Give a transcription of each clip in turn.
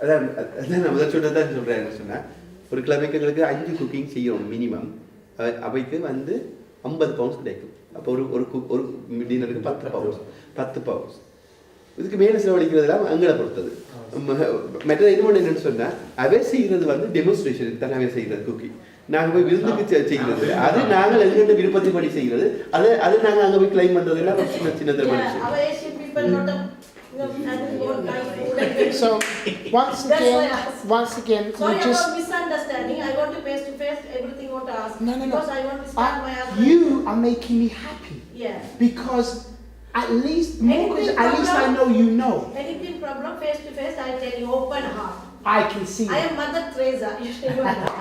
அதான் நான் முதல் சொன்னதான் சொல்கிறேன். என்ன சொன்னேன், ஒரு கிழமைக்கு எங்களுக்கு 5 குக்கிங் செய்யணும் மினிமம். அவைக்கு வந்து 50 பவுண்ட்ஸ் கிடைக்கும். அப்போ ஒரு டின்னருக்கு 10 பவுண்ட்ஸ். இதுக்கு மேலே செலவழிக்கிறதுலாம் அங்கே பொறுத்தது. மற்ற இன்னொன்று என்னென்னு சொன்னால், அவை செய்கிறது வந்து டெமோன்ஸ்ட்ரேஷனுக்கு தான் அவை செய்கிறது குக்கிங். நாங்கள் போய் விருந்துக்கு செய்கிறது, அது நாங்கள் எங்கள்கிட்ட விருப்பத்தின்படி செய்கிறது. அது நாங்கள் அங்கே போய் கிளைம் பண்ணுறதுலாம் சின்ன சின்ன So once again, sorry about misunderstanding. I want to face to face everything what to ask. No. Because I want to start my husband. You are making me happy. Yeah. Because at least I know you know. Anything problem face to face, I tell you open heart. I can see. I am Mother Teresa. You should know that.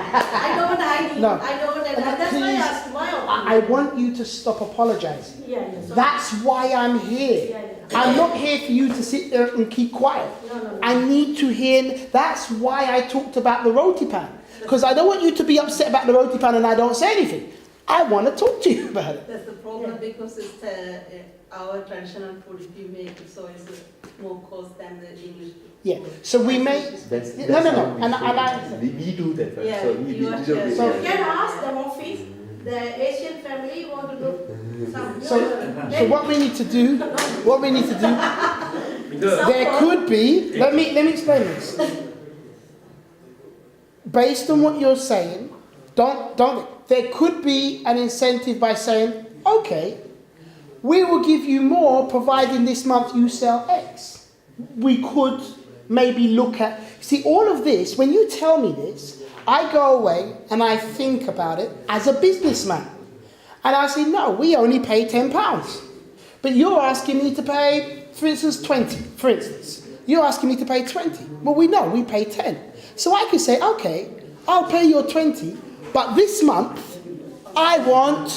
I don't hide you. No. I don't. That's why I asked my opinion. I want you to stop apologizing. Yeah. Sorry. That's why I'm here. Yeah. I'm not here for you to sit there and keep quiet. No. I need to hear. That's why I talked about the roti pan. Because I don't want you to be upset about the roti pan and I don't say anything. I want to talk to you about it. That's the problem because it's our traditional food. If you make it, so it's more cost than the English food. Yeah. So we make. No. And we do that. Yeah, So we you do are- So you can ask them office. The Asian family want to do some. So what we need to do. There could be. Let me explain this. Based on what you're saying, don't. There could be an incentive by saying, okay, we will give you more providing this month you sell X. We could maybe look at. See, all of this. When you tell me this, I go away and I think about it as a businessman, and I say, no, we only pay £10, but you're asking me to pay, for instance, 20. For instance, you're asking me to pay 20. Well, we know we pay 10, so I could say, okay, I'll pay your 20, but this month I want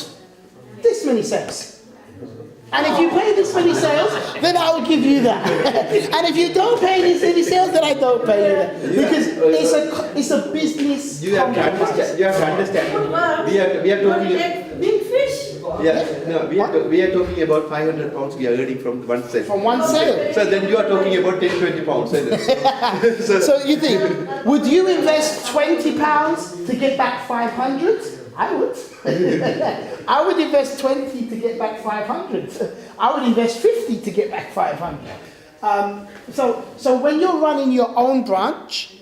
this many sales. And if you pay this many sales, then I will give you that. And if you don't pay this many sales, then I don't pay you that. Because it's a business. You have to understand. We are talking. Big fish. Yeah, no, we are talking about 500 pounds we are earning from one sale. From one sale. So then you are talking about 10-20 pounds. So you think, would you invest £20 to get back 500? I would. I would invest 20 to get back 500. I would invest 50 to get back 500. So when you're running your own branch,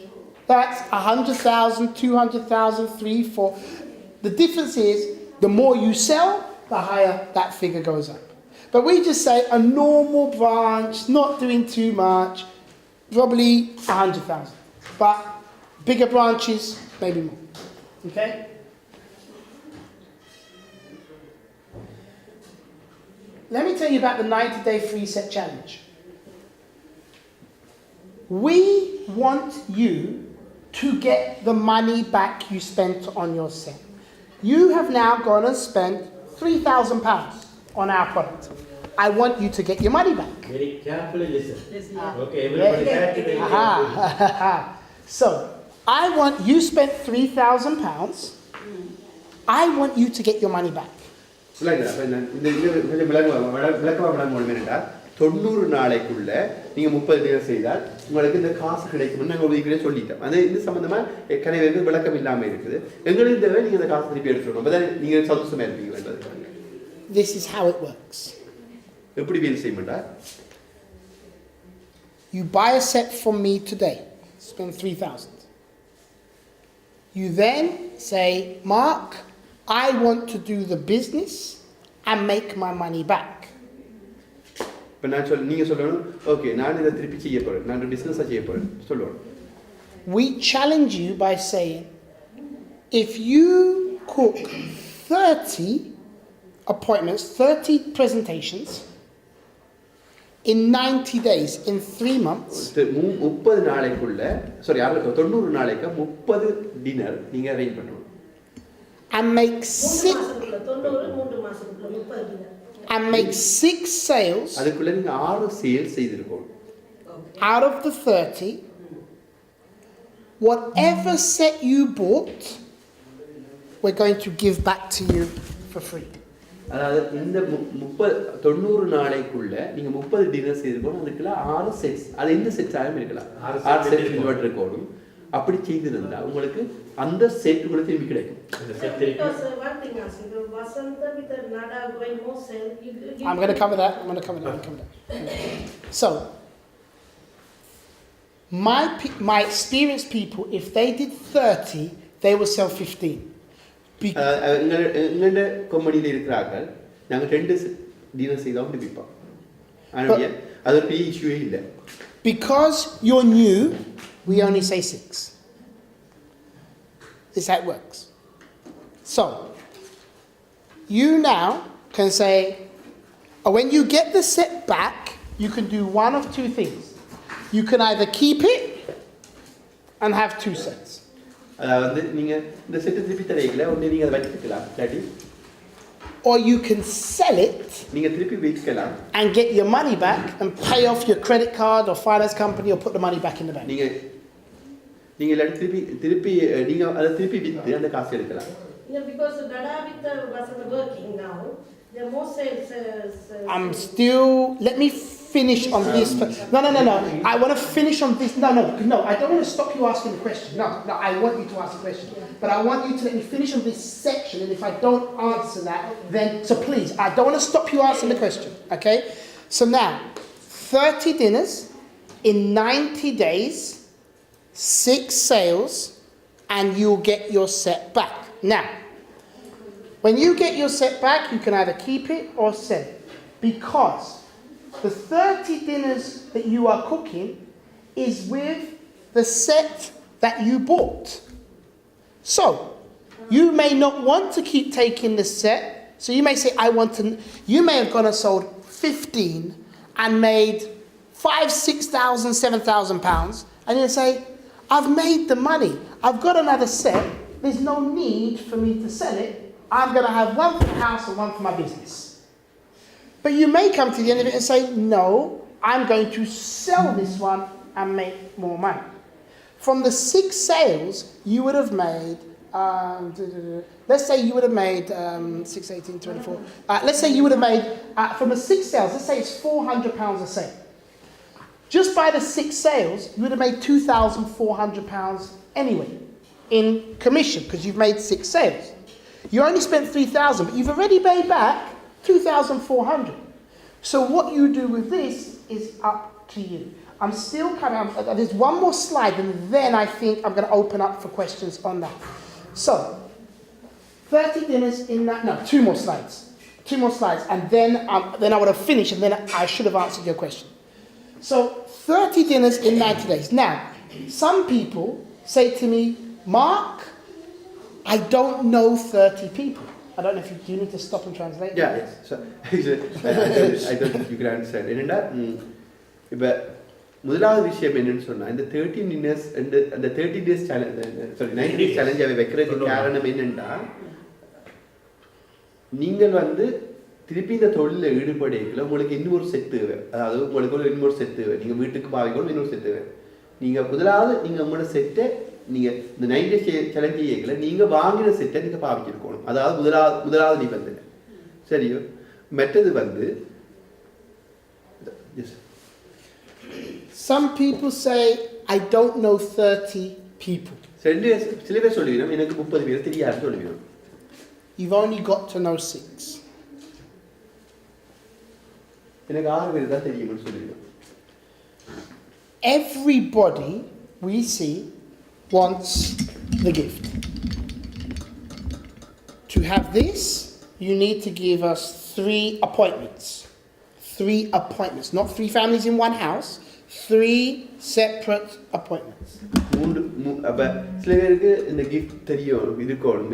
that's 100,000, 200,000, 3, 4. The difference is, the more you sell, the higher that figure goes up. But we just say a normal branch, not doing too much, probably 100,000. But bigger branches, maybe more. Okay? Let me tell you about the 90-day free set challenge. We want you to get the money back you spent on your set. You have now gone and spent £3,000 on our product. I want you to get your money back. Very carefully listen. Okay, Yeah. everybody carefully listen. So, I want you spent £3,000. I want you to get your money back. விளக்கமா 90 நாளைக்குள்ள நீங்க 30 தினம் செய்தால் உங்களுக்கு இந்த காசு கிடைக்கும்னு நாங்கள் உங்களுக்கு சொல்லிட்டோம். அது இது சம்பந்தமா கனவே விளக்கம் இல்லாம இருக்குது. எங்களுக்கு தேவை நீங்க இந்த காசு திருப்பி எடுத்துடணும். அப்பதான் நீங்க சந்தோஷமா இருப்பீங்க வேண்டது. This is how it works. எப்படி வேலை செய்யணும்டா? You buy a set from me today, spend 3,000. You then say, Mark, I want to do the business and make my money back. இப்போ நீங்க சொல்லணும், ஓகே நான் இதை திருப்பி செய்ய போறேன், நான் பிசினஸா செய்ய போறேன் சொல்லுவோம். We challenge you by saying, if you cook 30 appointments, 30 presentations in 90 days, in 3 months. 30 நாளைக்குள்ள, sorry 90 நாளைக்கு 30 டின்னர் நீங்க அரேஞ்ச் பண்ணணும். And make 6 sales. அதுக்குள்ள நீங்க 6 sales செய்திருக்கணும். Out of the 30, whatever set you bought, we're going to give back to you for free. அதாவது இந்த 90 நாளைக்குள்ள நீங்க 30 டின்னர் செய்திருக்கணும். அதுக்குள்ள 6 செட்ஸ், அது எந்த செட்ஸ் ஆகும் இருக்கலாம், 6 செட்ஸ் இன்வெர்ட் இருக்கணும். அப்படி செய்திருந்தா உங்களுக்கு அந்த செட் உங்களுக்கு திரும்பி கிடைக்கும். Because one thing else, Vasanta with the Nada going more sell. I'm going to cover that. So, my experienced people, if they did 30, they would sell 15. எங்களோட கம்பெனியில் இருக்கிறார்கள் நாங்கள் 2 டின்னர் செய்தோம் விற்போம். ஆனால் அது ஒரு பெரிய இஷ்யூவே இல்லை. Because you're new, we only say 6. This is how it works. So, you now can say, when you get the set back, you can do one of two things. You can either keep it and have 2 sets. அதாவது நீங்கள் இந்த set திருப்பி தரையில ஒன்று நீங்கள் அதை வச்சுக்கலாம், இல்லாட்டி Or you can sell it நீங்கள் திருப்பி விற்கலாம். and get your money back and pay off your credit card or finance company or put the money back in the bank. நீங்கள் இல்லாட்டி திருப்பி நீங்கள் அதை திருப்பி விற்று அந்த காசு எடுக்கலாம். Yeah, because Nada with the Vasanta working now, there are more sales. I'm still. Let me finish on this. No. I want to finish on this. No. I don't want to stop you asking the question. No. I want you to ask the question. But I want you to let me finish on this section. And if I don't answer that, then so please, I don't want to stop you asking the question. Okay. So now, 30 dinners in 90 days, 6 sales, and you'll get your set back. Now, when you get your set back, you can either keep it or sell it. Because the 30 dinners that you are cooking is with the set that you bought. So, you may not want to keep taking the set. So you may say, you may have gone and sold 15 and made 5,000, 6,000, 7,000 pounds. And you'll say, I've made the money. I've got another set. There's no need for me to sell it. I'm going to have one for the house and one for my business. But you may come to the end of it and say, no, I'm going to sell this one and make more money. From the 6 sales, you would have made, let's say you would have made 6, 18, 24. Let's say you would have made, from the 6 sales, let's say it's £400 a sale. Just by the 6 sales, you would have made £2,400 anyway in commission because you've made 6 sales. You only spent 3,000, but you've already paid back 2,400. So what you do with this is up to you. I'm still there's one more slide and then I think I'm going to open up for questions on that. So, 30 dinners in that, no, 2 more slides. 2 more slides and then I would have finished and then I should have answered your question. So, 30 dinners in 90 days. Now, some people say to me, Mark, I don't know 30 people. I don't know if you need to stop and translate. Yeah, yes. So, I don't think you can understand. என்னன்னா இப்போ முதலாவது விஷயம் என்னன்னு சொன்னா இந்த 13 dinners அந்த 30 days challenge, sorry 90 days challenge அவை வைக்கிறதுக்கு காரணம் என்னன்னா நீங்கள் வந்து திருப்பி இந்த தொழிலில் ஈடுபடையில் உங்களுக்கு இன்னொரு செட் தேவை. அதாவது உங்களுக்கு இன்னொரு செட் தேவை. நீங்கள் வீட்டுக்கு பாவிக்கணும் இன்னொரு செட் தேவை. நீங்கள் முதலாவது நீங்கள் உங்களோட செட்டை நீங்கள் இந்த 90 days challenge செய்யல நீங்கள் வாங்கின செட்டை நீங்கள் பாவிச்சிருக்கணும். அதாவது முதலாவது நிபந்தனை. சரியோ? மற்றது வந்து some people say I don't know 30 people. சில பேர் சொல்லுவீங்க எனக்கு 30 பேர் தெரியாது சொல்லுவீங்க. You've only got to know 6. எனக்கு 6 பேர் தான் தெரியும்னு சொல்லுவீங்க. Everybody we see wants the gift. To have this, you need to give us 3 appointments. 3 appointments, not 3 families in one house, 3 separate appointments. அப்போ சில பேருக்கு இந்த கிஃப்ட் தெரியும் இருக்கணும்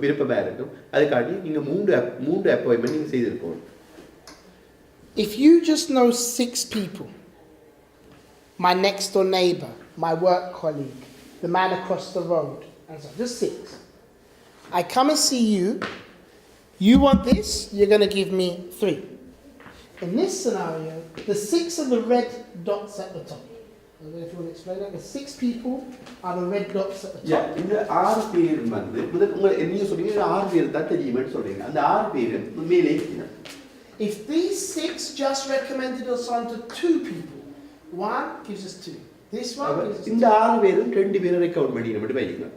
விருப்பமாக இருக்கும். அதுக்காண்டி நீங்கள் 3 அப்பாயின்மெண்ட் நீங்கள் செய்திருக்கணும். If you just know 6 people, my next door neighbor, my work colleague, the man across the road, and so just 6. I come and see you. You want this? You're going to give me 3. In this scenario, the 6 are the red dots at the top. I don't know if you want to explain that. The 6 people are the red dots at the Yeah, top. இந்த 6 பேர் வந்து முதல் உங்க நீங்க சொல்றீங்க 6 பேர் தான் தெரியும்னு சொல்றீங்க. அந்த 6 பேர் மேலே இருக்கணும். If these 6 just recommended us on to 2 people, 1 gives us 2. This one gives us 2. இந்த 6 பேரும் 2 பேரை ரெக்கமெண்ட் பண்ணி நம்ம வைங்க.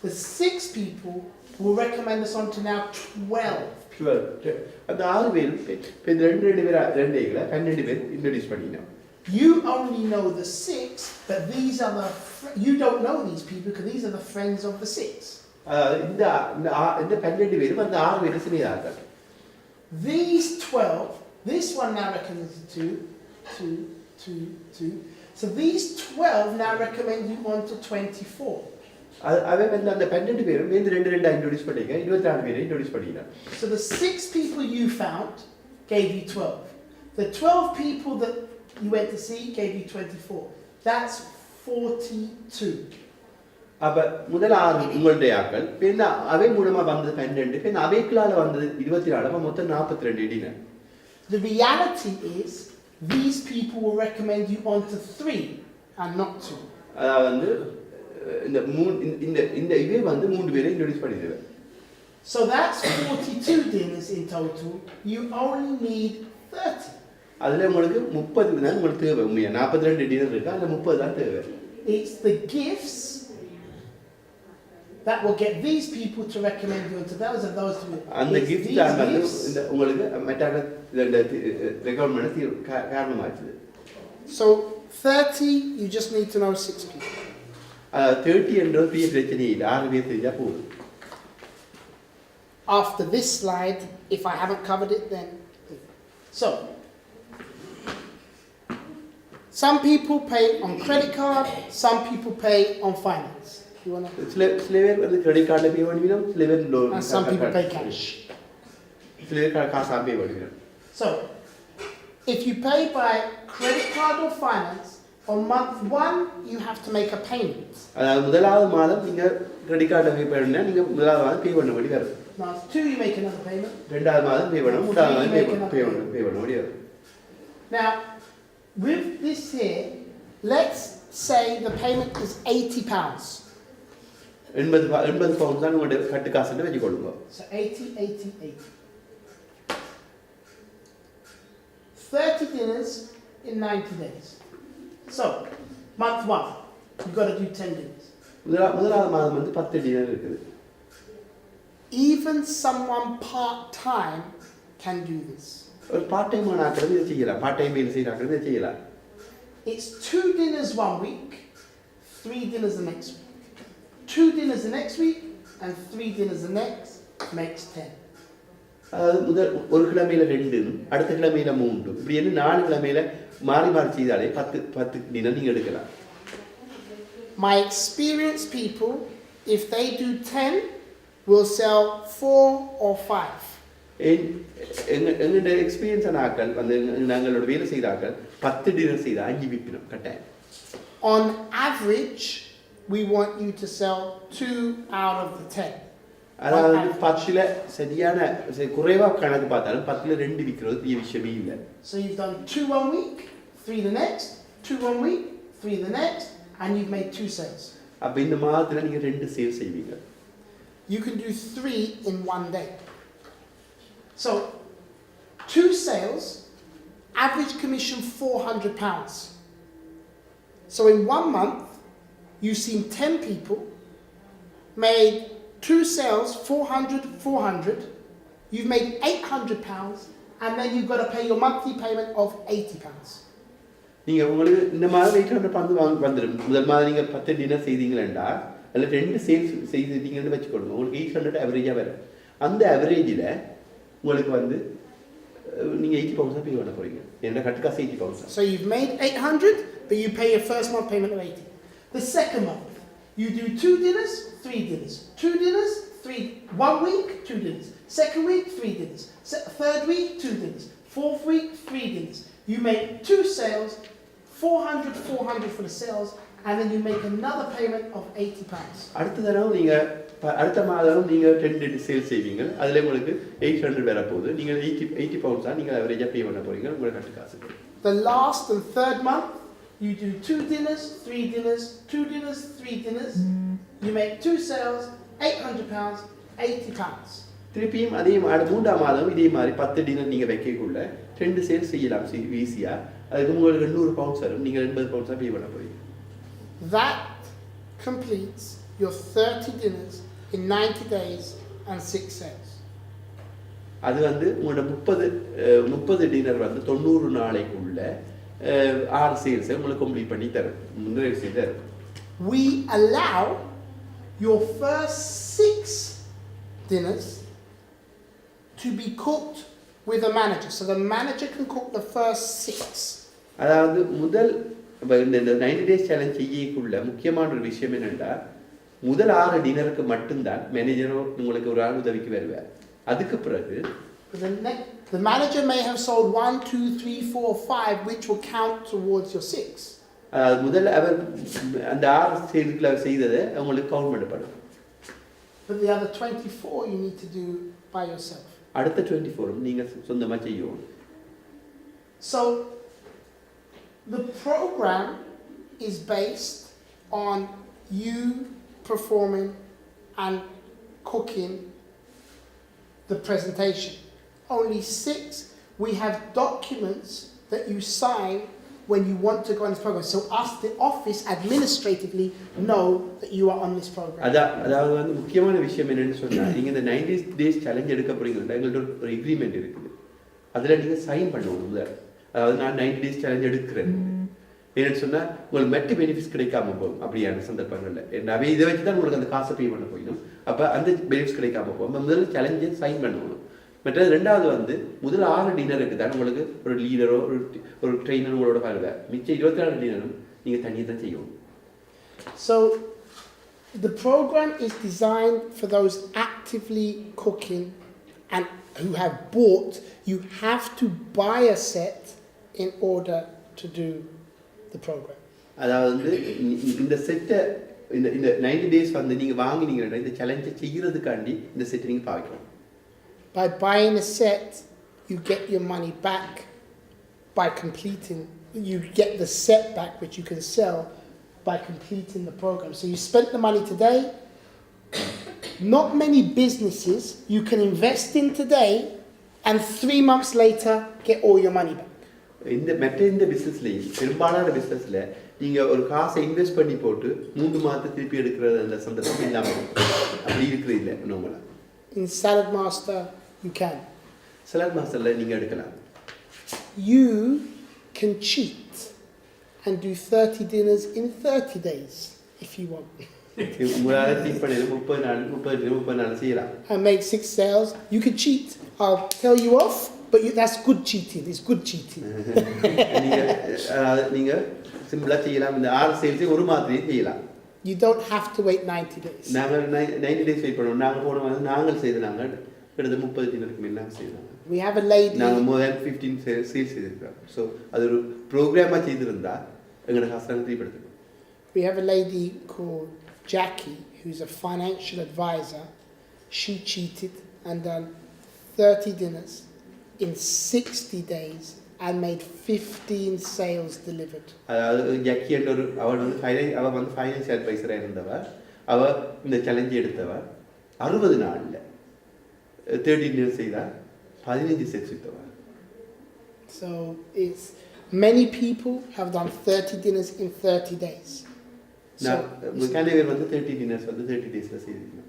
The 6 people will recommend us on to now 12. 12. அந்த 6 பேரும் இப்ப இந்த 2 பேர் 12 பேர் இன்ட்ரோ듀ஸ் பண்ணினோம். You only know the 6, but these are the you don't know these people because these are the friends of the 6. இந்த 12 பேரும் அந்த 6 பேரும் சிறியதாக. These 12, this one now recommends 2, 2, 2, 2. So these 12 now recommend you on to 24. அவன் வந்து அந்த 12 பேரும் இந்த 2 இன்ட்ரோ듀ஸ் பண்ணிங்க 24 பேரை இன்ட்ரோ듀ஸ் பண்ணினான். So the 6 people you found gave you 12. The 12 people that you went to see gave you 24. That's 42. அப்ப முதல் 6 உங்களுடைய ஆட்கள் பின்ன அவை மூலமா வந்தது 12 பின்ன அவைக்குள்ளால வந்தது 24 அப்ப மொத்தம் 42 இடின. The reality is these people will recommend you on to 3 and not 2. அதாவது வந்து இந்த இவே வந்து 3 பேரை இன்ட்ரோ듀ஸ் பண்ணிடுவேன். So that's 42 dinners in total. You only need 30. அதுல உங்களுக்கு 30 தான் உங்களுக்கு தேவை. உண்மையா 42 டின்னர் இருக்கு அதுல 30 தான் தேவை. It's the gifts that will get these people to recommend you to those and those to அந்த gift தான் வந்து இந்த உங்களுக்கு மெட்டால இந்த recommend காரணமாச்சு. So 30 you just need to know 6 people. 30 என்றது பெரிய பிரச்சனை இல்லை 6 பேர் தெரிஞ்சா போதும். After this slide, if I haven't covered it, then so some people pay on credit card, some people pay on finance. You wanna? சில பேர் வந்து கிரெடிட் கார்டில் பே பண்ணுவீங்க சில பேர் loan And some people pay cash. சில பேர் காசாக பே பண்ணுவீங்க. So, if you pay by credit card or finance, on month 1 you have to make a payment. அதாவது முதலாவது மாதம் நீங்க கிரெடிட் கார்டை பே பண்ணா நீங்க முதலாவது மாதம் பே பண்ண வேண்டி வரும். Month 2 you make another payment. ரெண்டாவது மாதம் பே பண்ணணும் மூணாவது மாதம் பே பண்ண வேண்டி வரும். Now, with this here, let's say the payment is £80. 80 bound தான் உங்களுடைய கட்டு காசுன்னு வச்சு கொடுங்க. So 80, 80, 80. 30 dinners in 90 days. So, month 1, you've got to do 10 dinners. முதலாவது மாதம் வந்து 10 டின்னர் இருக்குது. Even someone part-time can do this. ஒரு பார்ட் டைம் ஆக்குறது இதை செய்யலாம். பார்ட் டைம் வேலை செய்யறாக்கிறது இதை செய்யலாம். It's 2 dinners 1 week, 3 dinners the next week. 2 dinners the next week, and 3 dinners the next makes 10. அதாவது முதல் ஒரு கிழமையில 2 அடுத்த கிழமையில 3 இப்படி என்ன 4 கிழமையில மாறி மாறி செய்தாலே 10 டின்னர் நீங்க எடுக்கலாம். My experienced people, if they do 10, will sell 4 or 5. எங்களுடைய எக்ஸ்பீரியன்ஸ் ஆக்கள் வந்து நாங்களோட வேலை செய்த ஆக்கள் 10 டின்னர் செய்த 5 விற்பினோம் கட்டாயம். On average, we want you to sell 2 out of the 10. அதாவது 10ல சரியான குறைவா கணக்கு பார்த்தாலும் 10ல 2 விற்கிறது பெரிய விஷயமே இல்லை. So you've done 2 1 week, 3 the next, 2 1 week, 3 the next, and you've made 2 sales. அப்ப இந்த மாதத்துல நீங்க 2 சேல் செய்வீங்க. You can do 3 in 1 day. So 2 sales, average commission £400. So in 1 month, you've seen 10 people, made 2 sales, 400, 400. You've made £800, and then you've got to pay your monthly payment of £80. நீங்க உங்களுக்கு இந்த மாதம் 800 bound வந்துடும். முதல் மாதம் நீங்க 10 dinner செய்தீங்களா அல்ல 2 sales செய்தீங்கன்னு வச்சுக்கோங்க உங்களுக்கு 800 அவரேஜா வரும். அந்த அவரேஜில் உங்களுக்கு வந்து நீங்க 80 பவுண்ட்ஸ் பே பண்ண போறீங்க. என்ன கட்டு காசு 80 pounds. So you've made 800, but you pay your first month payment of 80. The second month, you do 2 dinners, 3 dinners, 2 dinners, 3, 1 week, 2 dinners, second week, 3 dinners, third week, 2 dinners, fourth week, 3 dinners. You make 2 sales, 400 for the sales, and then you make another payment of £80. அடுத்த தடவை நீங்க அடுத்த மாதம் நீங்க 10 sales செய்வீங்க. அதுல உங்களுக்கு 800 வர போகுது. நீங்க 80 பவுண்ட்ஸா நீங்க அவரேஜா பே பண்ண போறீங்க உங்களுக்கு கட்டு காசு. The last and third month, You do 2 dinners, 3 dinners, 2 dinners, 3 dinners. You make 2 sales, £800, £80. திருப்பியும் அதே மூன்றாம் மாதம் இதே மாதிரி 10 டின்னர் நீங்கள் வைக்கக்குள்ள 2 சேல்ஸ் செய்யலாம் ஈஸியாக. அதுக்கு உங்களுக்கு 100 பவுண்ட்ஸ் வரும். நீங்கள் 80 பவுண்ட்ஸ் தான் பே பண்ண போறீங்க. That completes your 30 dinners in 90 days and 6 sales. அது வந்து உங்களோட 30 டின்னர் வந்து 90 நாளைக்குள்ள 6 சேல்ஸை உங்களுக்கு கம்ப்ளீட் பண்ணி தரும். நிறைவு செய்து தரும். We allow your first 6 dinners to be cooked with a manager. So the manager can cook the first 6. அதாவது முதல் இந்த 90 டேஸ் சேலஞ்ச் செய்யக்குள்ள முக்கியமான ஒரு விஷயம் என்னென்னா முதல் 6 டின்னருக்கு மட்டும்தான் மேனேஜரோ உங்களுக்கு ஒரு ஆள் உதவிக்கு வருவார். அதுக்கு பிறகு the manager may have sold 1, 2, 3, 4, 5, which will count towards your 6. அதாவது முதல்ல அவர் அந்த 6 சேல்ஸ்களை செய்ததை அவங்களுக்கு கவுண்ட் பண்ணப்படும். But the other 24 you need to do by yourself. அடுத்த 24 நீங்கள் சொந்தமாக செய்யணும். So the program is based on you performing and cooking the presentation. Only 6, we have documents that you sign when you want to go on this program. So us, the office, administratively know that you are on this program. அதாவது வந்து முக்கியமான விஷயம் என்னன்னு சொன்னால் நீங்கள் இந்த 90 days challenge எடுக்க போறீங்கன்னா எங்கள்ட்ட ஒரு எக்ரிமெண்ட் இருக்குது. அதில் நீங்கள் சைன் பண்ணணும் முதல். அதாவது நான் 90 டேஸ் சேலஞ்ச் எடுக்கிறேன் என்னன்னு சொன்னால் உங்களுக்கு மெட்ட பெனிஃபிட்ஸ் கிடைக்காம போகும் அப்படியான சந்தர்ப்பங்களில். அவை இதை வச்சு தான் உங்களுக்கு அந்த காசை பே பண்ண போயிடும். அப்போ அந்த பெனிஃபிட்ஸ் கிடைக்காம போகும். முதல்ல சேலஞ்சை சைன் பண்ணணும். மற்றது ரெண்டாவது வந்து முதல் 6 டின்னருக்கு தான் உங்களுக்கு ஒரு லீடரோ ஒரு ட்ரெயினர் உங்களோட வருவார். மிச்சம் 24 டின்னரும் நீங்கள் தனியாக தான் செய்யணும். So the program is designed for those actively cooking and who have bought. You have to buy a set in order to do the program. அதாவது வந்து இந்த செட்டை இந்த 90 டேஸ் வந்து நீங்கள் வாங்கினீங்கன்னா இந்த சேலஞ்சை செய்கிறதுக்காண்டி இந்த செட்டை நீங்கள் பார்க்கணும். By buying a set, you get your money back by completing. You get the set back, which you can sell by completing the program. So you spent the money today. Not many businesses you can invest in today and 3 months later get all your money back. இந்த பிஸ்னஸ்லேயும் பெரும்பாலான பிஸ்னஸில் நீங்கள் ஒரு காசை invest பண்ணி போட்டு 3 மாதத்தை திருப்பி எடுக்கிறது அந்த சந்தர்ப்பம் இல்லாமல் அப்படி இருக்கிறது இல்லை நம்மளா. In Salad Master, you can. Salad Masterல நீங்கள் எடுக்கலாம். You can cheat and do 30 dinners in 30 days if you want. உங்களால் சீட் பண்ணி 30 நாள் செய்யலாம். And make 6 sales. You can cheat. I'll tell you off, but that's good cheating. It's good cheating. நீங்கள் சிம்பிளாக செய்யலாம். இந்த 6 சேல்ஸை ஒரு மாதத்திலே செய்யலாம். You don't have to wait 90 days. நாங்கள் 90 டேஸ் வெயிட் பண்ணுவோம். நாங்கள் போன வந்து நாங்கள் செய்தாங்க கிட்டத்தட்ட 30 டின்னருக்கு மேலே நாங்கள் செய்தாங்க. We have a lady. நாங்கள் more than 15 சேல்ஸ் செய்திருக்கிறோம். ஸோ அது ஒரு ப்ரோக்ராமாக செய்திருந்தா எங்களோட காசு நாங்கள் திருப்பி எடுத்துக்கோம். We have a lady called Jackie who's a financial advisor. She cheated and done 30 dinners in 60 days and made 15 sales delivered. அதாவது ஜக்கி என்ற ஒரு அவள் வந்து ஃபைனான்ஸ் அட்வைசராக இருந்தவள். அவள் இந்த சேலஞ்சு எடுத்தவள் 60 நாளில் 30 டின்னர் செய்தால் 15 sets விற்றவள். So it's many people have done 30 dinners in 30 days. நான் கனவேர் வந்து 30 டின்னர்ஸ் வந்து 30 டேஸில் செய்திருக்கேன்.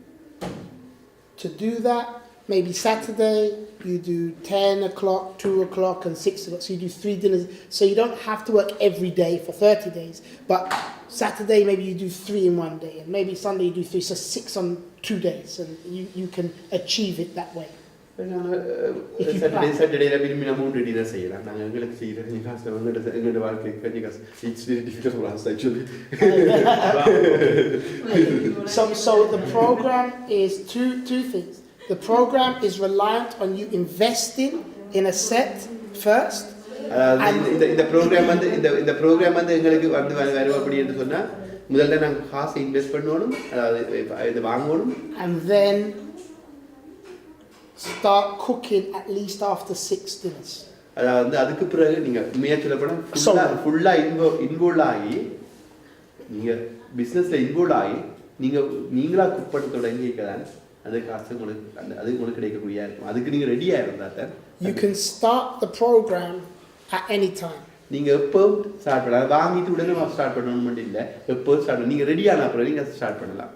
To do that, maybe Saturday you do 10 o'clock, 2 o'clock and 6 o'clock. So you do 3 dinners. So you don't have to work every day for 30 days. But Saturday maybe you do 3 in one day. And maybe Sunday you do 3. So 6 on 2 days. And you can achieve it that way. சாட்டர்டேல விரும்பி நம்ம 3 dinner செய்யலாம். நாங்கள் எங்களுக்கு செய்யறது காசு எங்களோட வாழ்க்கை கொஞ்சம் காசு. It's very difficult for us actually. So the program is two things. The program is reliant on you investing in a set first. இந்த ப்ரோக்ராம் வந்து இந்த ப்ரோக்ராம் வந்து எங்களுக்கு வந்து வரும் அப்படி என்று சொன்னா முதல்ல நாங்கள் காசை இன்வெஸ்ட் பண்ணணும், அதாவது இதை வாங்கணும். And then start cooking at least after 6 dinners. அதாவது வந்து அதுக்கு பிறகு நீங்க உண்மையாக சொல்ல போனால் ஃபுல்லாக இன்வால்வ் ஆகி நீங்க பிஸ்னஸ்ல இன்வால்வ் ஆகி நீங்களா குக் பண்ண தொடங்கிதான் அது காசு உங்களுக்கு அது உங்களுக்கு கிடைக்கக்கூடிய இருக்கும். அதுக்கு நீங்க ரெடியா இருந்தா தான் You can start the program at any time. நீங்க எப்போ ஸ்டார்ட் பண்ணலாம், வாங்கிட்டு உடனே ஸ்டார்ட் பண்ணணும் மட்டும் இல்லை, எப்போ ஸ்டார்ட் நீங்க ரெடியான அப்புறம் நீங்க ஸ்டார்ட் பண்ணலாம்.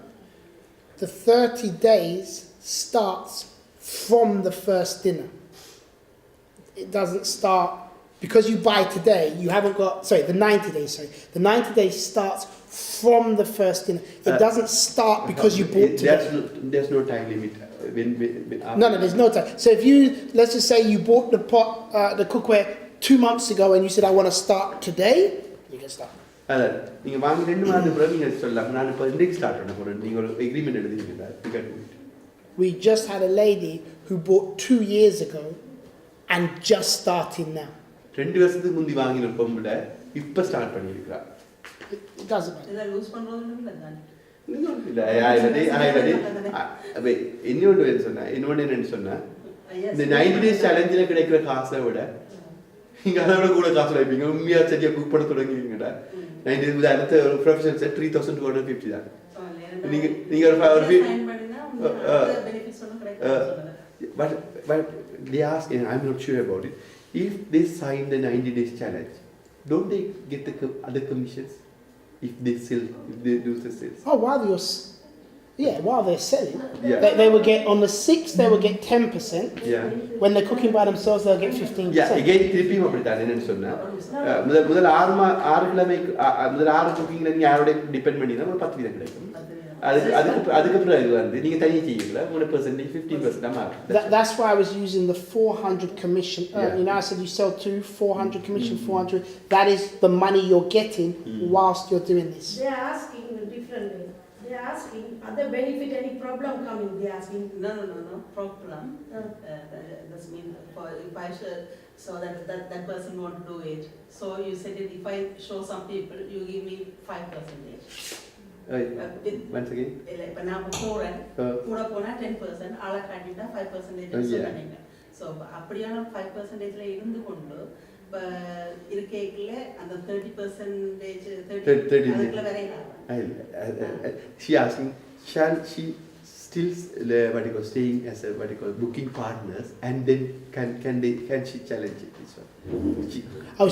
The 30 days starts from the first dinner. It doesn't start because you buy today. You haven't got the 90 days. Sorry, the 90 days starts from the first dinner. It doesn't start because you bought today. There's no time limit. No, there's no time. So if you, let's just say you bought the pot, the cookware 2 months ago, and you said I want to start today, you can start. அதான் நீங்க வாங்கி 2 மாதத்துக்கு பிறகு நீங்க சொல்லலாம் நான் இப்போ இன்றைக்கு ஸ்டார்ட் பண்ண போறேன். நீங்க ஒரு agreement எழுதிருக்கீங்க. We just had a lady who bought 2 years ago and just starting now. 2 வருஷத்துக்கு முந்தி வாங்கின பொம்பளை இப்ப ஸ்டார்ட் பண்ணியிருக்கா. It doesn't matter. இதை லூஸ் பண்ணுறதுன்னு இல்லை தானே. இன்னொன்னு சொன்னா இந்த 90 days சேலஞ்சில் கிடைக்கிற காசை விட நீங்க அதை விட கூட காசு வைப்பீங்க. உண்மையா சரியா குக் பண்ண தொடங்கிட்டீங்கடா 90 days அடுத்த ஒரு ப்ரொஃபஷனல் செட் 3250 தான். நீங்க ஒரு but they ask, and I'm not sure about it, if they sign the 90 days challenge, don't they get the other commissions if they do the sales? Oh, while they're selling, Yeah. they will get on the 6th. They will get 10%. Yeah. When they're cooking by themselves, they'll get 15%. Yeah, again திருப்பியும் அப்படித்தான் என்னன்னு சொன்னா முதல் 6 கிழமை முதல் 6 குக்கிங்ல நீங்க யாரோட depend பண்ணி தான் ஒரு 10% கிடைக்கும். அதுக்கு பிறகு வந்து நீங்க தனியா செய்யல 1% 15% மாறும். That's why I was using the 400 commission. Yeah. You know, I said you sell 400 commission, 400. That is the money you're getting whilst you're doing this. They are asking in a different way. They are asking, other benefit, any problem coming, they are asking. No problem. That's mean if I saw that person want to do it. So you said that if I show some people, you give me 5%. Once again. இப்போ நான் போறேன் கூட போனா 10%, ஆளை காட்டிட்டா 5% சொன்னீங்க. So அப்படியான 5%ல இருந்து கொண்டு இப்போ இருக்கைக்குள்ள அந்த 30% அதுக்குள்ள வரையலாம். She asking, shall she still staying as a booking partners, and then can she challenge it this one?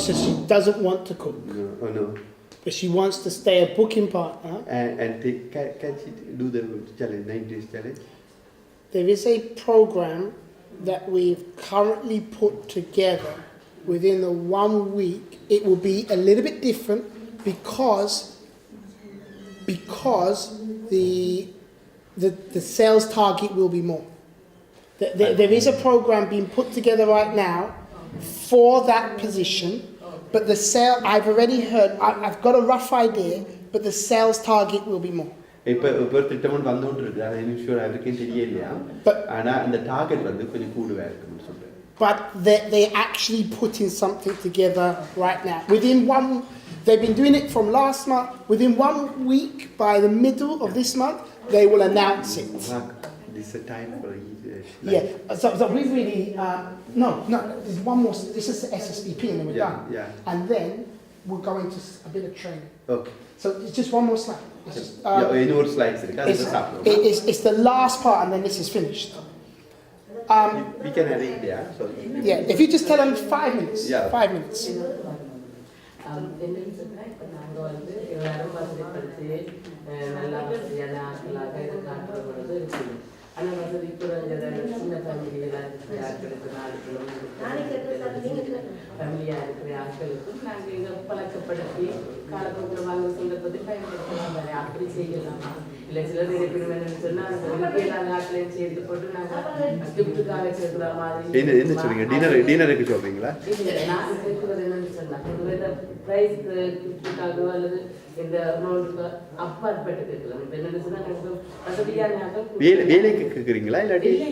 So she doesn't want to cook. No. But she wants to stay a booking partner. And can she do the challenge, 90 days challenge? There is a program that we've currently put together. Within the 1 week, it will be a little bit different because the sales target will be more. There is a program being put together right now for that position. But the sale, I've already heard, I've got a rough idea, but the sales target will be more. இப்போ திட்டமும் வந்துட்டு இருக்கு. அது insure அதுக்கே தெரியலையா. ஆனா அந்த target வந்து கொஞ்சம் கூடுதலா இருக்குன்னு சொல்றேன். But they're actually putting something together right now. They've been doing it from last month. Within 1 week, by the middle of this month, they will announce it. This is a time for Yeah. So we really no. There's one more. This is the SSBP, and then we're done. Yeah. And then we'll go into a bit of training. Okay. So it's just one more slide. It's just, any more slides? It's the last part, and then this is finished. We can add it there. So Yeah. If you just tell them 5 minutes. Yeah. 5 minutes. என்னன்னு சொன்னா இப்போ நாங்கள் வந்து எல்லாரும் வசதிப்படுத்தி நல்லா வசதியான ஆட்களாக இதை காட்டுற பொழுது இருக்குது. ஆனால் வசதி குறைஞ்ச சின்ன ஃபேமிலிகளாக இருக்கிற ஆட்களுக்கு 4 கிலோமீட்டர் ஃபேமிலியாக இருக்கிற ஆட்களுக்கும் நாங்கள் இதை பழக்கப்படுத்தி காலப்போக்கில் வாங்க சந்தர்ப்பத்தை பயன்படுத்தலாம் தானே. அப்படி செய்யலாமா? இல்லை சிலர் நினைப்பிடும் என்னன்னு சொன்னால் அந்த ஆட்களையும் சேர்த்து போட்டு நாங்கள் கிஃப்ட்டுக்காக சேர்க்குற மாதிரி என்ன சொல்றீங்க? டின்னருக்கு சொல்றீங்களா? நான் சேர்க்குறது என்னன்னு சொன்னா பிரைஸ் கிஃப்ட்டுக்காகவோ அல்லது இந்த அமௌண்ட்டுக்கு அப்பாற்பட்டு கேட்கலாம். இப்போ என்னன்னு சொன்னா எனக்கு வசதியான வேலைக்கு கேட்குறீங்களா? இல்லாட்டி இல்லை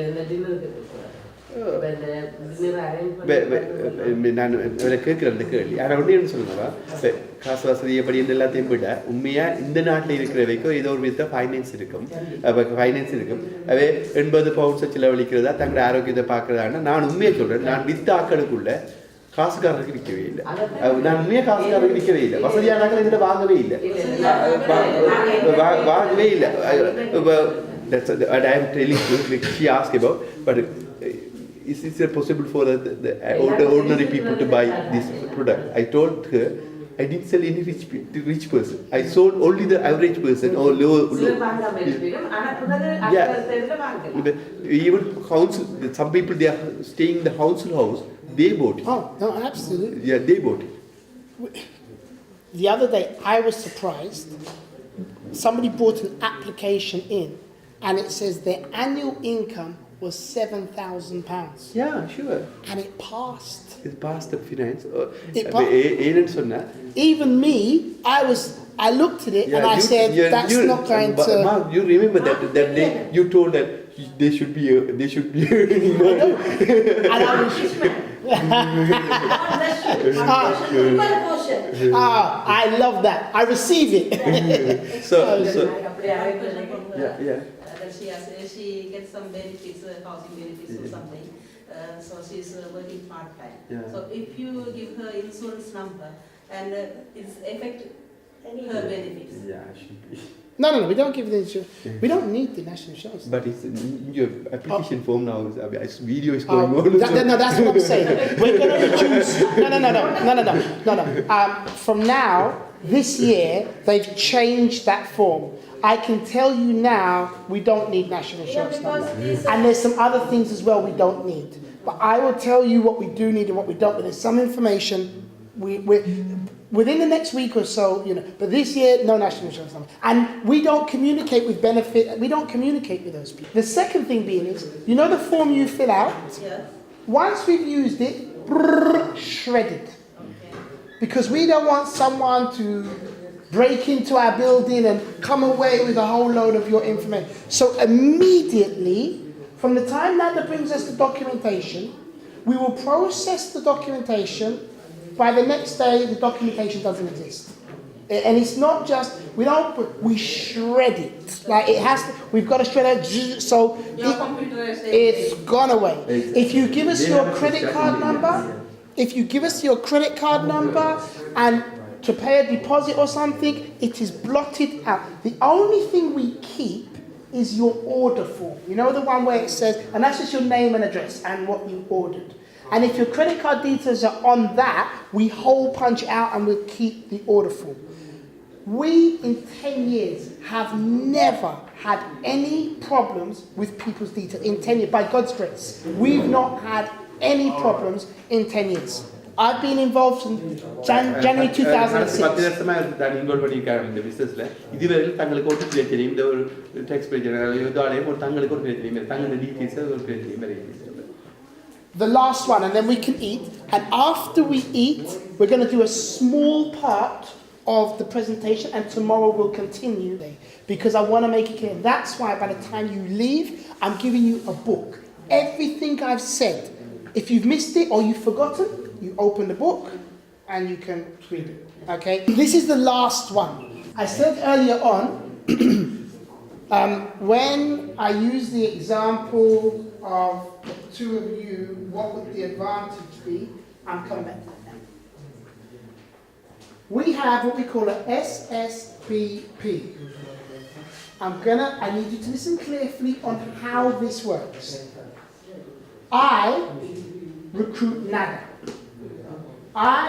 இந்த டின்னருக்கு கேட்கலாம். இப்ப இந்த dinner arrange பண்ணி நான் அவரை கேட்குறேன் அந்த கேள்வி ஆனால் ஒன்று சொல்லுங்கப்பா காசு வசதி எப்படி எல்லாத்தையும் விட உண்மையாக இந்த நாட்டில் இருக்கிற வரைக்கும் ஏதோ ஒரு விதத்தில் ஃபைனான்ஸ் இருக்கும் அவே 80 பவுண்ட்ஸை செலவழிக்கிறதா தங்களோட ஆரோக்கியத்தை பார்க்குறதான்னா நான் உண்மையை சொல்கிறேன் நான் வித்த ஆக்களுக்குள்ள காசுக்காரருக்கு விற்கவே இல்லை நான் உண்மையாக காசுக்காரருக்கு விற்கவே இல்லை வசதியானாக்கள் எங்கிட்ட வாங்கவே இல்லை வாங்கவே இல்லை That's what I am telling you. Like she asked about, but is it possible for the ordinary people to buy this product? I told her I didn't sell any rich person. I sold only the average person or low. Yeah. Even council. Some people they are staying in the council house. They bought it. Oh no, absolutely. Yeah, they bought it. The other day, I was surprised. Somebody brought an application in, and it says their annual income was £7,000. Yeah, sure. And it passed. It passed the finance. It passed. Even me, I looked at it and I said, that's not going to. Mark, you remember that day you told that they should be earning more. And I was. I love that. I receive it. so Yeah. She gets some benefits, housing benefits or something. So she's working part time. Yeah. So if you give her insurance number and it's affect her benefits. Yeah, should be. No, we don't give the insurance. We don't need the national insurance. But it's in your application form now. Video is going on. No, that's what I'm saying. We're going to reduce. No. From now, this year, they've changed that form. I can tell you now, we don't need national insurance number. And there's some other things as well we don't need. But I will tell you what we do need and what we don't. But there's some information we're within the next week or so, But this year, no national insurance number. And we don't communicate with benefit. We don't communicate with those people. The second thing being is, the form you fill out. Yeah. Once we've used it, shredded. Okay. Because we don't want someone to break into our building and come away with a whole load of your information. So immediately, from the time Nada brings us the documentation, we will process the documentation. By the next day, the documentation doesn't exist. And it's not just, we shred it. Like it has to, we've got to shred it, so it's gone away. If you give us your credit card number, and to pay a deposit or something, it is blotted out. The only thing we keep is your order form. The one where it says, and that's just your name and address and what you ordered. And if your credit card details are on that, we hole punch it out and we'll keep the order form. We, in 10 years, have never had any problems with people's details. In 10 years, by God's grace. We've not had any problems in 10 years. I've been involved since January 2006. நான் involve பண்ணியிருக்காங்க இந்த பிசினஸ்ல இதுவரையில் தங்களுக்கு ஒரு பிரச்சனை இந்த ஒரு டெக்ஸ் பிரச்சனை ஒரு தங்களுக்கு ஒரு பிரச்சனை தங்களோட டீட்டெயில்ஸ் ஒரு பிரச்சனை. The last one, and then we can eat. And after we eat, we're going to do a small part of the presentation, and tomorrow we'll continue. Because I want to make it clear. That's why by the time you leave, I'm giving you a book. Everything I've said, if you've missed it or you've forgotten, you open the book and you can read it. Okay? This is the last one. I said earlier on, when I use the example of the two of you, what would the advantage be? I'm coming back to that now. We have what we call a SSBP. I need you to listen carefully on how this works. I recruit Nada. I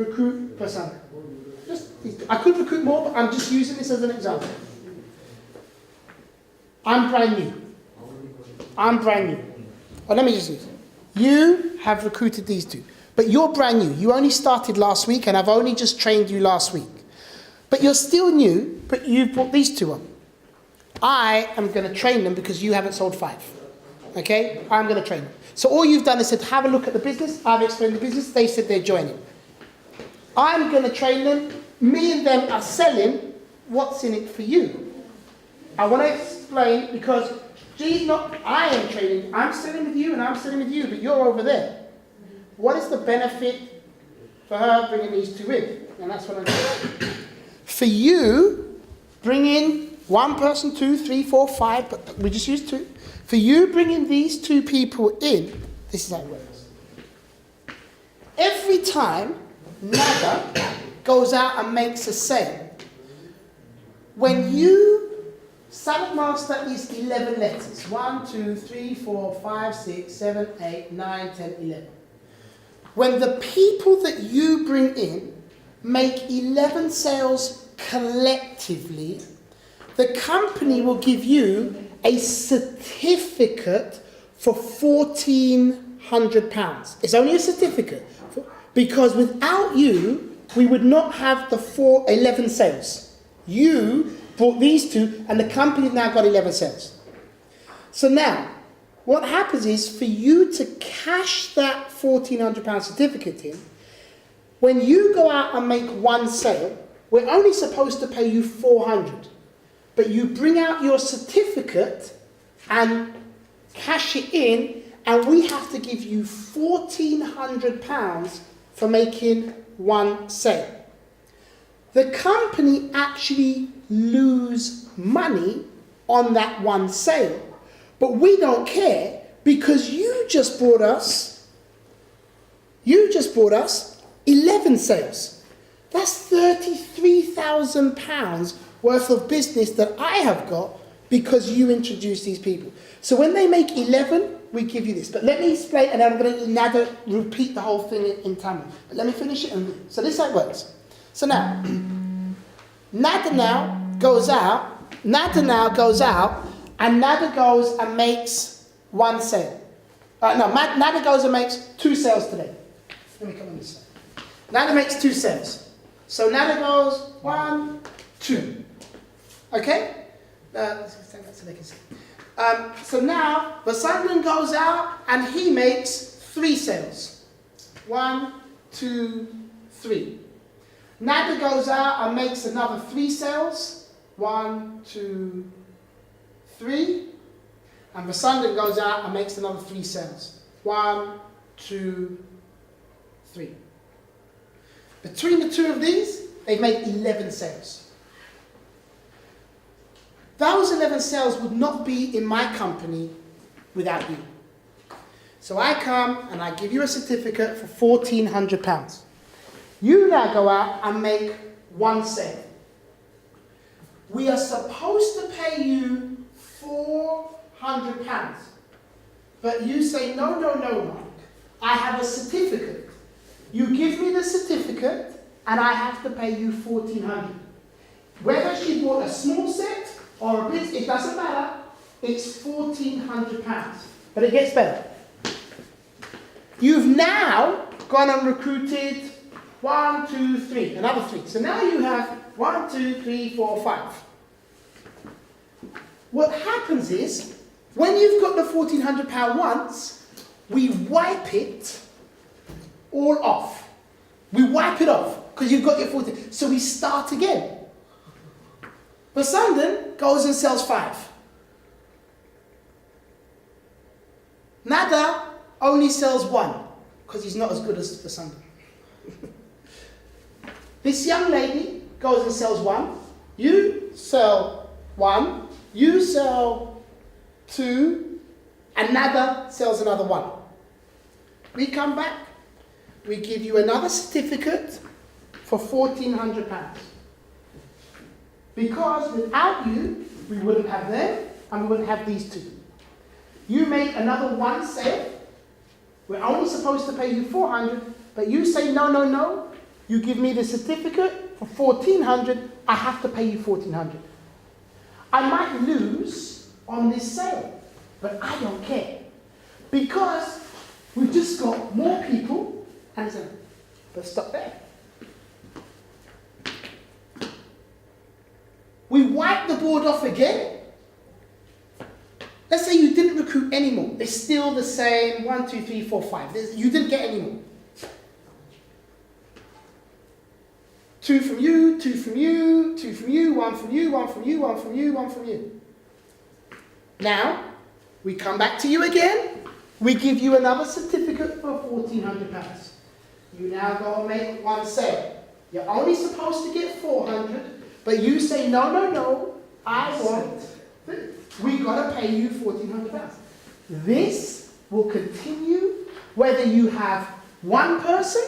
recruit Prasanna. I could recruit more, but I'm just using this as an example. I'm brand new. Well, let me just use it. You have recruited these two, but you're brand new. You only started last week, and I've only just trained you last week. But you're still new, but you've brought these two on. I am going to train them because you haven't sold 5. Okay? I'm going to train them. So all you've done is said, have a look at the business. I've explained the business. They said they're joining. I'm going to train them. Me and them are selling what's in it for you. I want to explain because She's not, I am trading, I'm selling with you and I'm selling with you, but you're over there. What is the benefit for her bringing these two in? And that's what I'm doing. For you, bring in one person, 2, 3, 4, 5, but we just use 2. For you bringing these 2 people in, this is how it works. Every time Nada goes out and makes a sale, when you, Salad Master is 11 letters. 1, 2, 3, 4, 5, 6, 7, 8, 9, 10, 11. When the people that you bring in make 11 sales collectively, the company will give you a certificate for £1,400. It's only a certificate, because without you, we would not have the 11 sales. You brought these 2, and the company's now got 11 sales. So now, what happens is, for you to cash that £1,400 certificate in, when you go out and make one sale, we're only supposed to pay you £400. But you bring out your certificate and cash it in, and we have to give you £1,400 for making one sale. The company actually lose money on that one sale, but we don't care, because you just brought us 11 sales. That's £33,000 worth of business that I have got because you introduced these people. So when they make 11, we give you this. But let me explain, and I'm going to now repeat the whole thing in Tamil. But let me finish it. So this is how it works. So now, Nada now goes out, and Nada goes and makes one sale. Nada goes and makes 2 sales today. Let me come on this side. Nada makes 2 sales. So Nada goes 1, 2. Okay? Let's stand that so they can see. So now, Vasandan goes out and he makes 3 sales. 1, 2, 3. Nada goes out and makes another 3 sales. 1, 2, 3. And Vasandan goes out and makes another 3 sales. 1, 2, 3. Between the 2 of these, they've made 11 sales. Those 11 sales would not be in my company without you. So I come and I give you a certificate for £1,400. You now go out and make 1 sale. We are supposed to pay you £400. But you say, no, Mark. I have a certificate. You give me the certificate and I have to pay you £1,400. Whether she bought a small set or a bit, it doesn't matter. It's £1,400. But it gets better. You've now gone and recruited 1, 2, 3, another 3. So now you have 1, 2, 3, 4, 5. What happens is, when you've got the £1,400 once, we wipe it all off. We wipe it off because you've got your 14. So we start again. Vasandan goes and sells 5. Nada only sells 1 because he's not as good as Vasandan. This young lady goes and sells 1. You sell 1. You sell 2. And Nada sells another 1. We come back. We give you another certificate for £1,400. Because without you, we wouldn't have them and we wouldn't have these 2. You make another 1 sale. We're only supposed to pay you £400, but you say no. You give me the certificate for £1,400. I have to pay you £1,400. I might lose on this sale, but I don't care because we've just got more people. And so, but stop there. We wipe the board off again. Let's say you didn't recruit anymore. It's still the same 1, 2, 3, 4, 5. You didn't get any more. 2 from you, 2 from you, 2 from you, 1 from you, 1 from you, 1 from you, 1 from you. Now, We come back to you again. We give you another certificate for £1,400. You now go and make one sale. You're only supposed to get 400, but you say, no, I want, we got to pay you £1,400. This will continue whether you have one person.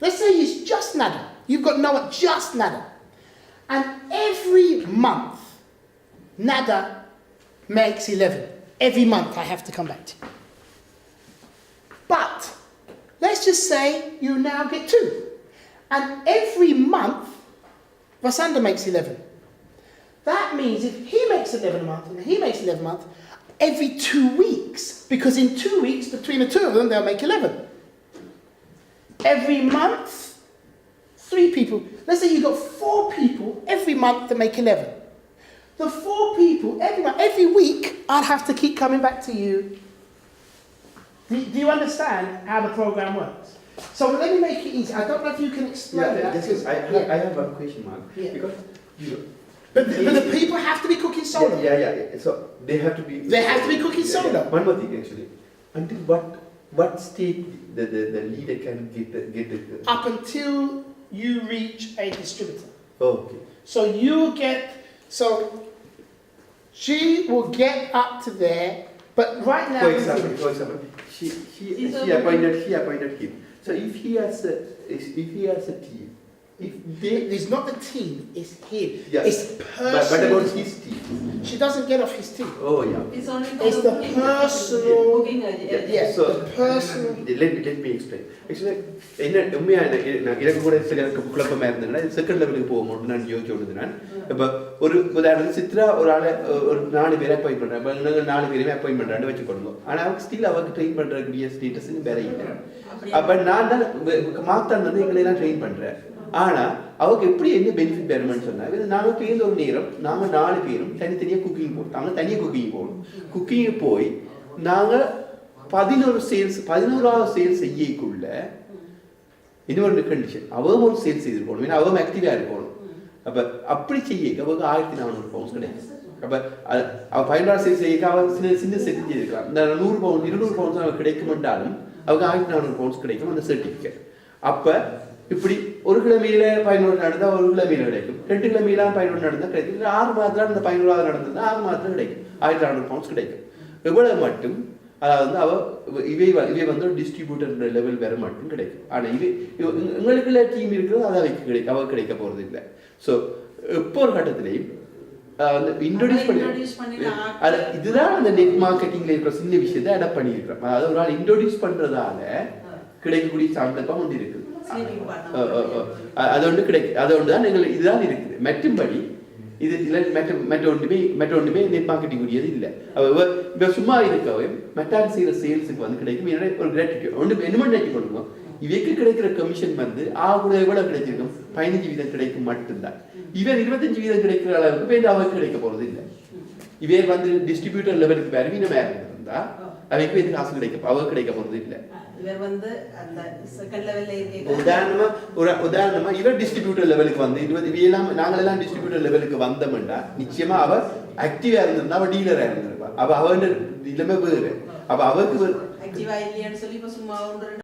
Let's say it's just Nada. You've got no one, just Nada. And every month, Nada makes 11. Every month I have to come back to you. But let's just say you now get 2. And every month, Vasanda makes 11. That means if he makes 11 a month and he makes 11 a month, every 2 weeks, because in 2 weeks, between the two of them, they'll make 11. Every month, 3 people. Let's say you've got 4 people every month to make 11. The 4 people, every week, I'll have to keep coming back to you. Do you understand how the program works? So let me make it easy. I don't know if you can explain that. I have one question, Mark. Yeah. Because But the people have to be cooking solo. Yeah. So they have to be. They have to be cooking solo. One more thing, actually. Until what state the leader can get the Up until you reach a distributor. okay. So she will get up to there, but right now. For example, she appointed him. So if he has a team, It's not the team, it's him. Yeah. It's but personal. about his team. She doesn't get off his team. Oh yeah. It's only for It's the booking, personal. booking agent. Yes, So, the personal. let me explain. Actually, எனக்கு கூட சில குழப்பமா இருந்ததுன்னா second லெவலுக்கு போகும்போது நான் யோசிச்சு இப்போ ஒரு உதாரணம் சித்ரா ஒரு ஆளை ஒரு 4 பேரை அப்பாயிண்ட் பண்றேன். இப்போ நாங்கள் 4 பேருமே அப்பாயிண்ட் பண்றான்னு வச்சுக்கொள்ளுங்க. ஆனால் அவருக்கு ஸ்டில் அவருக்கு ட்ரெயின் பண்றக்கூடிய ஸ்டேட்டஸ் வேற இல்லை. அப்போ நான் தான் மாத்தான் வந்து எங்களை எல்லாம் ட்ரெயின் பண்றேன். ஆனா அவருக்கு எப்படி என்ன பெனிஃபிட் பெறணும்னு சொன்னாங்க. நாங்கள் பேருந்து ஒரு நேரம் நாங்கள் 4 பேரும் தனித்தனியாக குக்கிங் போட்டோம். நாங்கள் தனியாக குக்கிங் போகணும். குக்கிங்கு போய் நாங்கள் 11வது சேல்ஸ் செய்யக்குள்ள இன்னொரு கண்டிஷன் அவன் ஒரு சேல்ஸ் செய்திருக்கணும். ஏன்னா அவன் ஆக்டிவா இருக்கணும். அப்ப அப்படி செய்ய அவங்க 1400 பவுண்ட்ஸ் கிடைக்கும். அப்ப அவ 15 சேல்ஸ் செய்ய அவன் சின்ன செட் செய்திருக்கலாம். இந்த 100 பவுண்ட் 200 பவுண்ட்ஸ் அவன் கிடைக்கும் என்றாலும் அவங்க 1400 பவுண்ட்ஸ் கிடைக்கும் அந்த சர்டிபிகேட். அப்ப இப்படி ஒரு கிழமையில 11 நடந்தா ஒரு கிழமையில கிடைக்கும். 2 கிழமையில 11 நடந்தா கிடைக்கும். 6 மாதத்துல அந்த 11 நடந்தா 6 மாதத்துல கிடைக்கும். 1400 பவுண்ட்ஸ் கிடைக்கும். எவ்வளவு மட்டும் அதாவது இவை வந்து டிஸ்ட்ரிபியூட்டர் லெவல் வேற மட்டும் கிடைக்கும். ஆனால் எங்களுக்குள்ள டீம் இருக்கிறது அதை அவ கிடைக்க போறது இல்லை. ஸோ இப்போ ஒரு கட்டத்திலையும் இன்ட்ரோடியூஸ் பண்ணி இதுதான் அந்த நெட் மார்க்கெட்டிங்ல இருக்கிற சின்ன விஷயத்தை அடாப்ட் பண்ணியிருக்கிறோம். அதாவது ஒரு ஆள் இன்ட்ரோடியூஸ் பண்றதால கிடைக்கக்கூடிய சந்தர்ப்பம் ஒன்று இருக்குது. அது ஒன்று கிடைக்கும். அது ஒன்று தான் எங்களுக்கு இதுதான் இருக்குது. மற்றும்படி இது மற்றொன்றுமே நெட் மார்க்கெட்டிங் உரியது இல்லை. இப்போ சும்மா இருக்கவே மெட்டால் செய்கிற சேல்ஸுக்கு வந்து கிடைக்கும். என்னோட ஒரு கிராட்டிடியூட் ஒன்று என்ன நினைக்க கொடுங்க. இவைக்கு கிடைக்கிற கமிஷன் வந்து கூட எவ்வளவு கிடைச்சிருக்கும் 15% கிடைக்கும் மட்டும்தான். இவர் 25% கிடைக்கிற அளவுக்கு பேருந்து அவருக்கு கிடைக்க போறது இல்லை. இவே வந்து டிஸ்ட்ரிபியூட்டர் லெவலுக்கு பலவீனமா இருந்தா அவைக்கு எது காசு அவருக்கு கிடைக்க போறது இல்லை. இவர் வந்து அந்த செகண்ட் லெவல்ல இருக்க உதாரணமா இவர் டிஸ்ட்ரிபியூட்டர் லெவலுக்கு வந்து 20 நாங்களெல்லாம் டிஸ்ட்ரிபியூட்டர் லெவலுக்கு வந்தோம்னா நிச்சயமா அவர் ஆக்டிவா இருந்திருந்தா அவ டீலரா இருந்திருப்பா. அவ அவன் நிலைமை வேறு. அவருக்கு ஆக்டிவா இல்லையான்னு சொல்லி இப்ப சும்மா